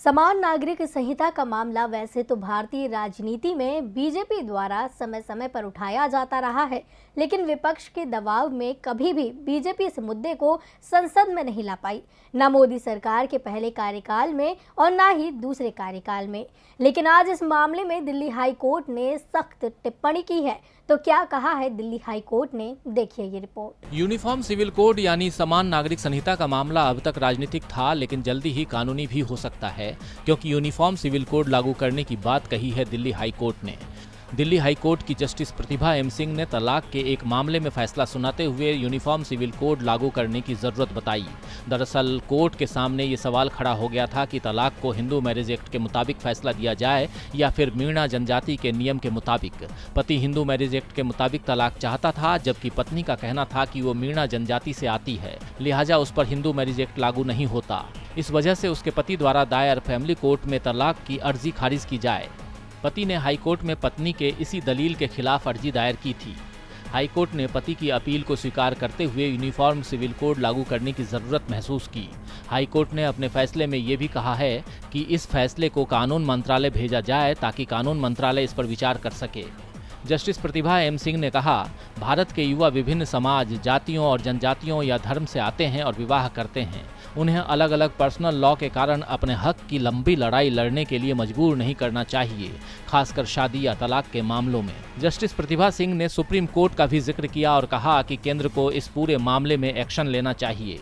समान नागरिक संहिता का मामला वैसे तो भारतीय राजनीति में बीजेपी द्वारा समय समय पर उठाया जाता रहा है, लेकिन विपक्ष के दबाव में कभी भी बीजेपी इस मुद्दे को संसद में नहीं ला पाई, न मोदी सरकार के पहले कार्यकाल में और न ही दूसरे कार्यकाल में। लेकिन आज इस मामले में दिल्ली हाई कोर्ट ने सख्त टिप्पणी की है। तो क्या कहा है दिल्ली हाई कोर्ट ने, देखिए ये रिपोर्ट। यूनिफॉर्म सिविल कोड यानी समान नागरिक संहिता का मामला अब तक राजनीतिक था, लेकिन जल्दी ही कानूनी भी हो सकता है, क्योंकि यूनिफॉर्म सिविल कोड लागू करने की बात कही है दिल्ली हाई कोर्ट ने। दिल्ली हाई कोर्ट की जस्टिस प्रतिभा एम सिंह ने तलाक के एक मामले में फैसला सुनाते हुए यूनिफॉर्म सिविल कोड लागू करने की जरूरत बताई। दरअसल कोर्ट के सामने ये सवाल खड़ा हो गया था कि तलाक को हिंदू मैरिज एक्ट के मुताबिक फैसला दिया जाए या फिर मीणा जनजाति के नियम के मुताबिक। पति हिंदू मैरिज एक्ट के मुताबिक तलाक चाहता था, जबकि पत्नी का कहना था कि वो मीणा जनजाति से आती है, लिहाजा उस पर हिंदू मैरिज एक्ट लागू नहीं होता। इस वजह से उसके पति द्वारा दायर फैमिली कोर्ट में तलाक की अर्जी खारिज की जाए। पति ने हाईकोर्ट में पत्नी के इसी दलील के खिलाफ अर्जी दायर की थी। हाईकोर्ट ने पति की अपील को स्वीकार करते हुए यूनिफॉर्म सिविल कोड लागू करने की जरूरत महसूस की। हाईकोर्ट ने अपने फैसले में ये भी कहा है कि इस फैसले को कानून मंत्रालय भेजा जाए ताकि कानून मंत्रालय इस पर विचार कर सके। जस्टिस प्रतिभा एम सिंह ने कहा, भारत के युवा विभिन्न समाज, जातियों और जनजातियों या धर्म से आते हैं और विवाह करते हैं। उन्हें अलग अलग पर्सनल लॉ के कारण अपने हक की लंबी लड़ाई लड़ने के लिए मजबूर नहीं करना चाहिए, खासकर शादी या तलाक के मामलों में। जस्टिस प्रतिभा सिंह ने सुप्रीम कोर्ट का भी जिक्र किया और कहा कि केंद्र को इस पूरे मामले में एक्शन लेना चाहिए।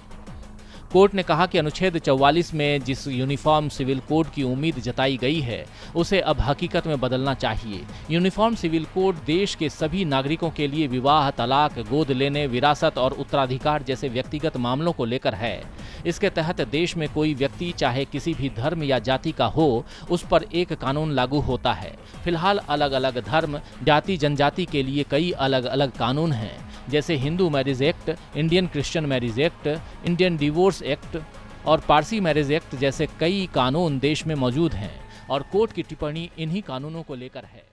कोर्ट ने कहा कि अनुच्छेद 44 में जिस यूनिफॉर्म सिविल कोड की उम्मीद जताई गई है, उसे अब हकीकत में बदलना चाहिए। यूनिफॉर्म सिविल कोड देश के सभी नागरिकों के लिए विवाह, तलाक, गोद लेने, विरासत और उत्तराधिकार जैसे व्यक्तिगत मामलों को लेकर है। इसके तहत देश में कोई व्यक्ति चाहे किसी भी धर्म या जाति का हो, उस पर एक कानून लागू होता है। फिलहाल अलग अलग धर्म, जाति, जनजाति के लिए कई अलग अलग कानून हैं, जैसे Hindu marriage act, Indian Christian marriage act, Indian divorce act और पारसी मैरिज एक्ट जैसे कई कानून देश में मौजूद हैं और कोर्ट की टिप्पणी इन्हीं कानूनों को लेकर है।